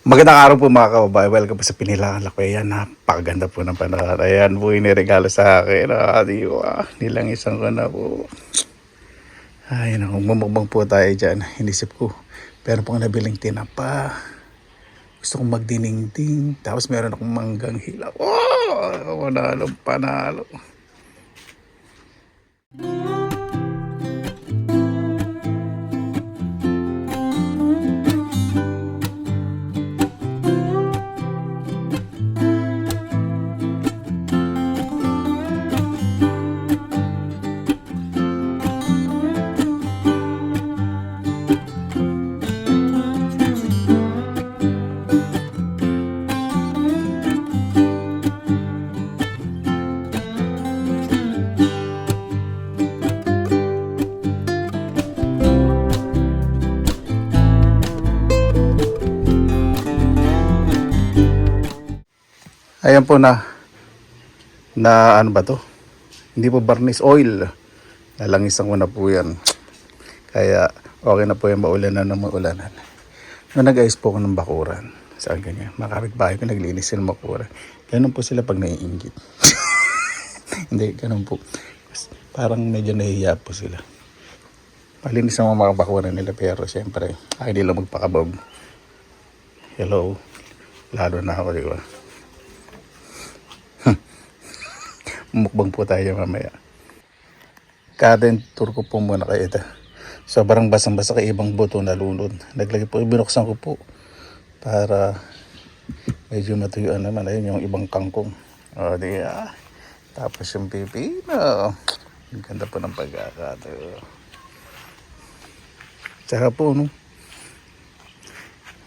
Magandang araw po mga kababayan. Welcome po sa Pinilangan Lakwayan. Napakaganda po ng panahon. Ayan po yung niregalo sa akin. Diba? Nilangisan ko na po. Ay, mumukbang po tayo dyan. Inisip ko, pero pong nabiling tinapa. Gusto kong magdinengding. Tapos meron akong manggang hilaw. Oh, panalo, panalo. Ayan po na ano ba to? Hindi po varnish oil. Nalangisan ko na po yan. Kaya okay na po yung maulanan ng maulanan. Nung nag-ayos po ako ng bakuran, saan ganyan, mga kapitbahay ko naglinis sila ng bakuran. Ganun po sila pag naiinggit. Hindi, ganun po. Parang medyo nahihiya po sila. Malinis ang mga bakuran nila pero siyempre, ayaw nila magpakabog. Hello. Lalo na ako, di ba? Mukbang po tayo mamaya. Garden tour ko po muna kayo ito. Sobrang basang-basa kay ibang buto nalunod. Naglagay po, binuksan ko po para medyo matuyuan naman. Ayun yung ibang kangkong. O di Tapos yung pipino. Ang ganda po ng pagkakatayo. Tsaka po, no?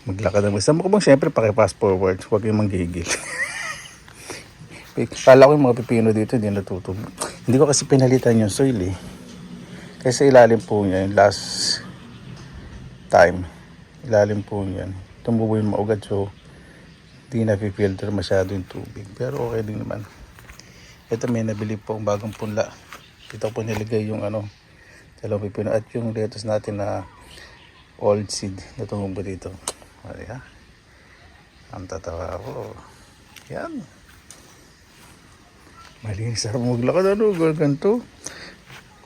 Maglakad ng isa. Mukbang siyempre paki-fast forward. Huwag yung manggigil. Kala ko yung mga pipino dito hindi natutubo. Hindi ko kasi pinalitan yung soil eh. Kasi ilalim po niya yung last time. Ilalim po niyan. Tumubo yung maugat so hindi na-filter masyado yung tubig. Pero okay din naman. Ito may nabili po ang bagong punla. Ito po nilagay yung dalawang pipino at yung lettuce natin na old seed na tumubo dito. Ay, ang tatawa ko. Yan. Malinis sarap maglakad ganito.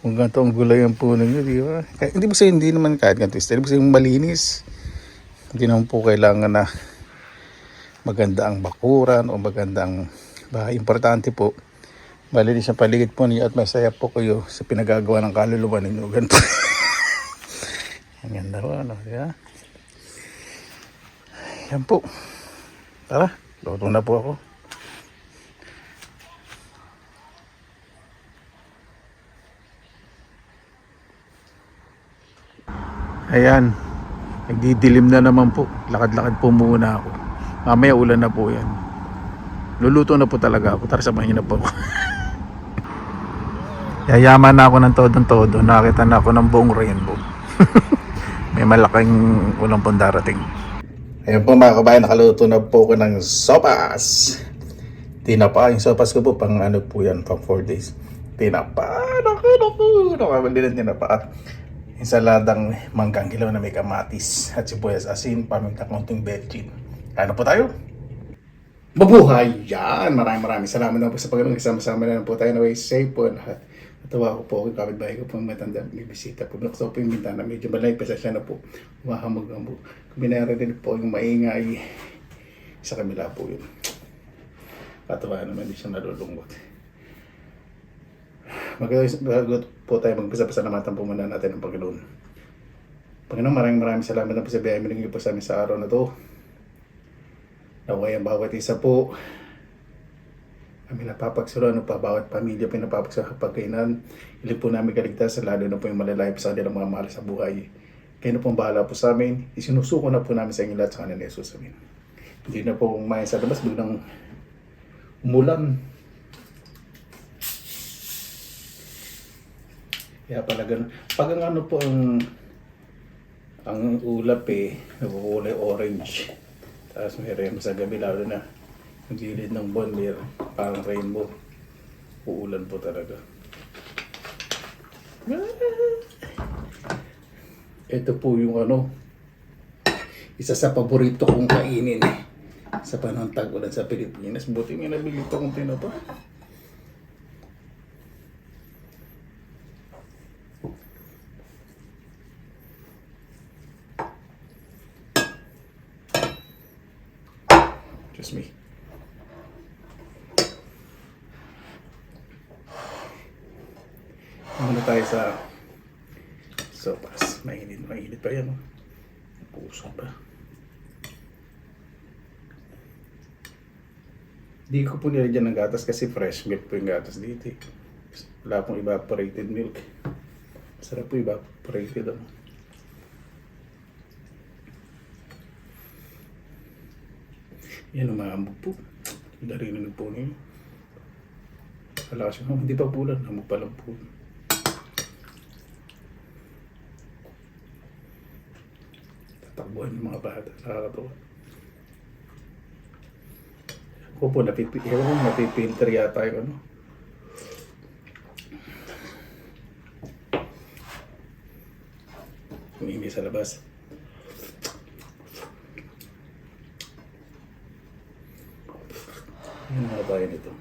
Kung ganito ang gulay ang puno nyo, di ba? Hindi mo hindi naman kahit ganito. Hindi mo sa'yo malinis. Hindi naman po kailangan na maganda ang bakuran o maganda ang bahay. Importante po, malinis ang paligid po ninyo at masaya po kayo sa pinagagawa ng kaluluwa ninyo. Ganito. Ang ganda po, di ba? Yan po. Tara, luto na po ako. Ayan, nagdidilim na naman po. Lakad-lakad po muna ako. Mamaya ulan na po yan. Luluto na po talaga ako. Tara, samahin niyo na po ako. Yayaman na ako ng todong-todo. Nakita na ako ng buong rainbow. May malaking ulang pong darating. Ayan po mga kabayan, nakaluto na po ako ng sopas. Tinapa. Yung sopas ko po pang po yan, pang 4 days. Tinapa. Naku. Nakabali ng tinapa. At ensaladang manggang hilaw na may kamatis at sibuyas asin, paminta konting bechin. Kano po tayo? Mabuhay! Yan! Maraming salamat na po sa paganoon. Kasama-sama na po tayo na way safe po lahat. Natawa ko po ako, kapitbahay ko po matanda, may bisita po. Binuksan po yung bintana, medyo malay pa siya na po. Umahamog-hamog. Kuminara din po yung maingay. Sa kamila po yun. Katawa naman, hindi siya nalulungkot. Magagot po tayo magbasa-pasalamatan po muna natin ng Panginoon. Panginoon, maraming salamat na po sa biyaya mo po sa amin sa araw na to. Naway ang bawat isa po kami napapagsulan pa bawat pamilya pinapapagsulan pagkainan. Ilig po namin kaligtasan lalo na po yung malalayo sa kanilang mga mahal sa buhay. Kayo na pong bahala po sa amin. Isinusuko na po namin sa inyo lahat sa kanila Jesus. Amin. Hindi na po kumain sa labas biglang umulan. Kaya pala ganun. Pag ang po ang ulap nagkukulay orange. Tapos may rem sa gabi lalo na ang gilid ng bondir, parang rainbow. Uulan po talaga. Ito po yung Isa sa paborito kong kainin sa panahon tag-ulan sa Pilipinas. Buti may nabili ito kong tinapa. Just me. Muna tayo sa sopas. Mainit pa yan. Puso pa. Di ko po nilagyan ng gatas kasi fresh milk po yung gatas dito. Wala pong evaporated milk. Sarap po evaporated. Yan, umaambog po. Darinin po niyo. Wala kasi hindi pa bulan. Ambog pa lang po. Tatakbuhan yung mga bata. Nakakatawa. Ako po, napipilter yata yung ano. Kung hindi sa labas. Ano nga tayo nito?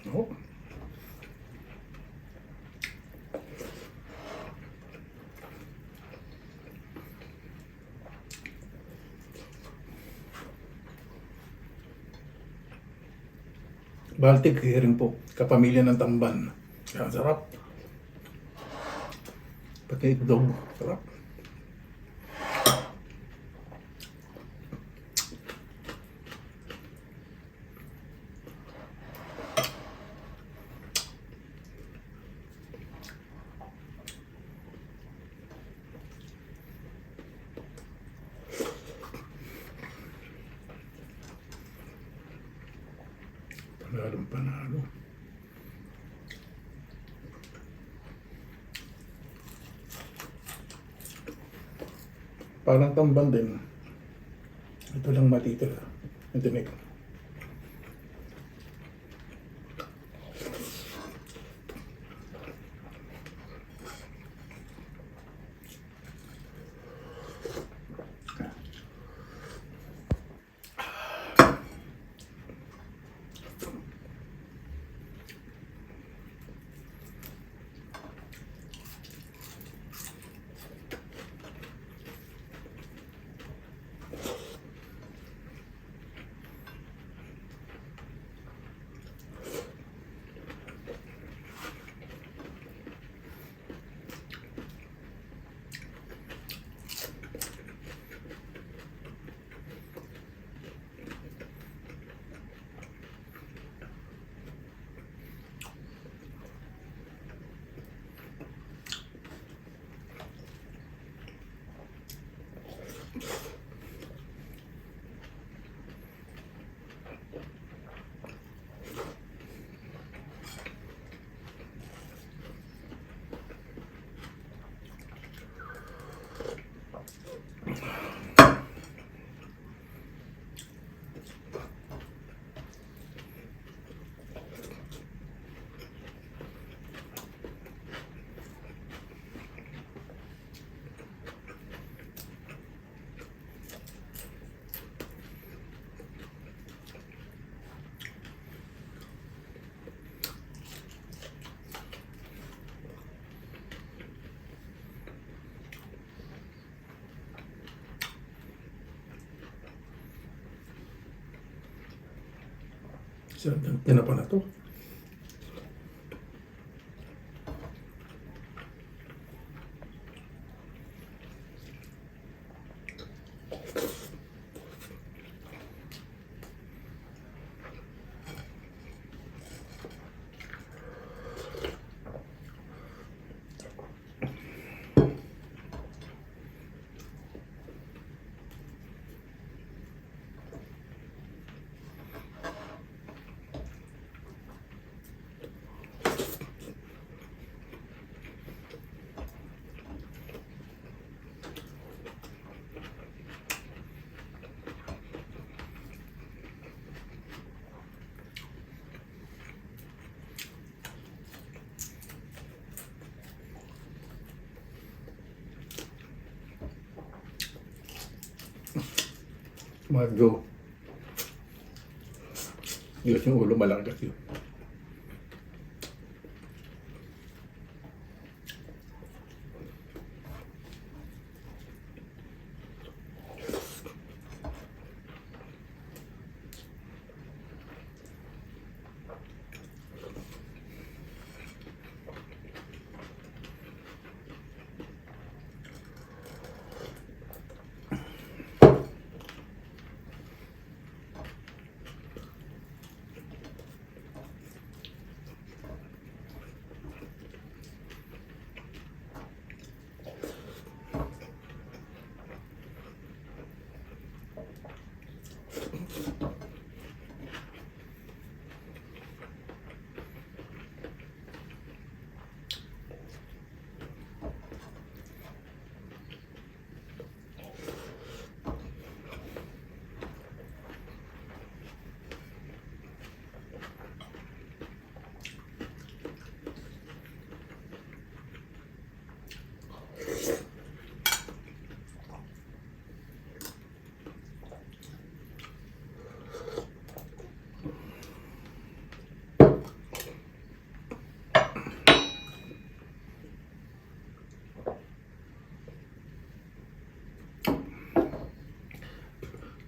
Oh. Baltic herring po, kapamilya ng tamban. Kaya sarap. Pati itlog, sarap. Panalo. Parang tamban din. Ito lang matitira. Ito may sarap ng tinapa na to. Medyo Diyos yung ulo malaki kasi.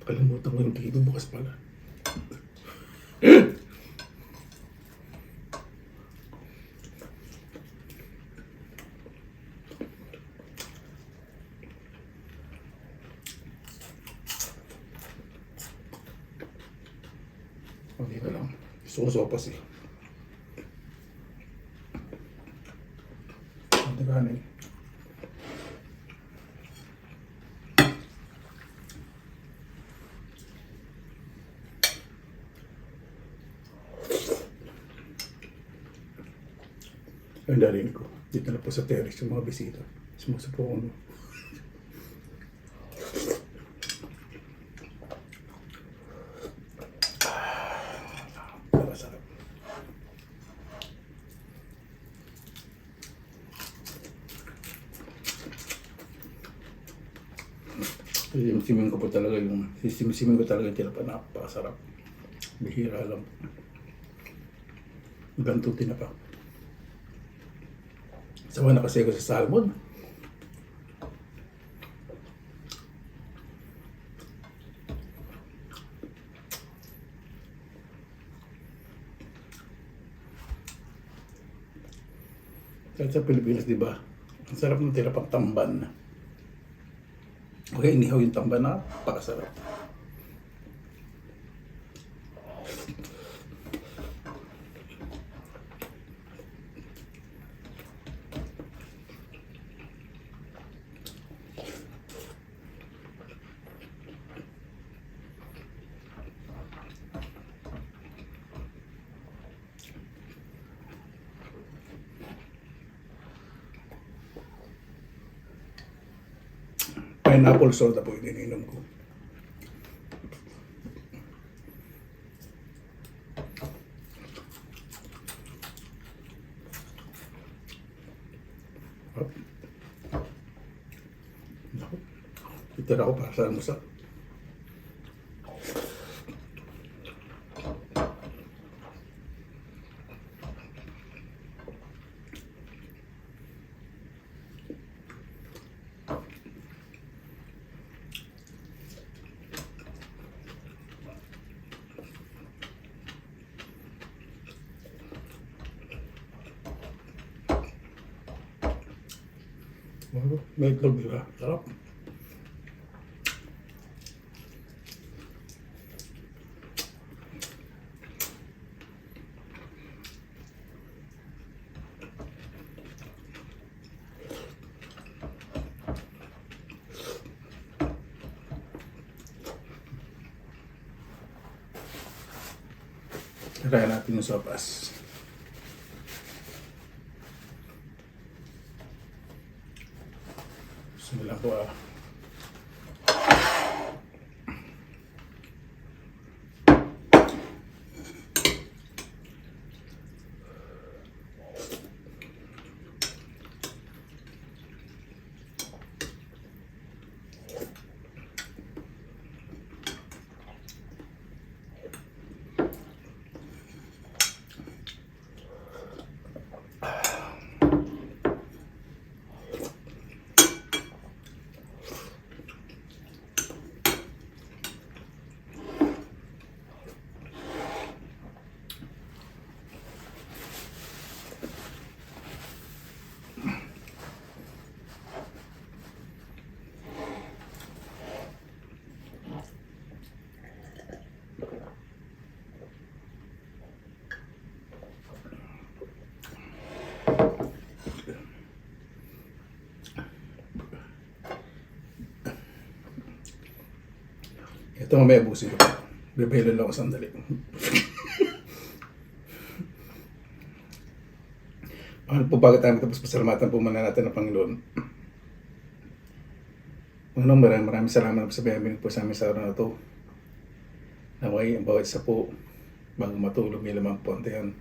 Kalimutan ko yung kito bukas pala. Okay na lang. Gusto ko sopas eh. Ang kanin. Ang narinig ko, dito na po sa terrace yung mga bisita. Sumusupo ko. Sarap. Sisimin ko po talaga yung tinapa, napakasarap. Bihira lang. Ganto tinapa. Sawa na kasi ako sa salmon. Kahit sa Pilipinas, di ba? Ang sarap ng tinapang tamban. Okay, inihaw yung tamban na pakasarap. Pineapple soda po yung ininom ko. Itira ko para sa almusal. May itlog diba? Sarap. Try natin yung sopas. Simulan ko Ito mamaya busin ko. Bebelo lang ako sandali. Ano po bago tayo tapos pasalamatan po muna natin ng Panginoon. Maraming salamat po sa biyaya po sa amin sa araw na ito. Naway ang bawat isa po bago matulog may lamang po yan.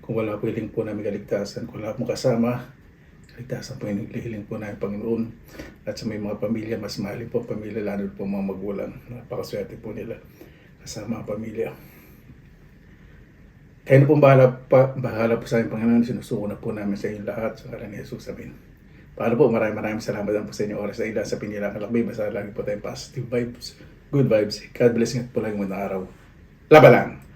Kung wala po hiling po namin kaligtasan, kung wala po kasama, kaligtasan po yung hiling po namin Panginoon. At sa may mga pamilya, mas mahalin po ang pamilya, lalo po mga magulang. Napakaswerte po nila kasama ang pamilya. Kaya na pong bahala po sa amin Panginoon, sinusuko na po namin sa inyo lahat sa ngalan ni Jesus, amin. Paano po, maraming salamat po sa inyo oras na ilan sa pinilang kalakbay. Basta lagi po tayong positive vibes, good vibes. God bless nga po lagi mo ng araw. Laban lang!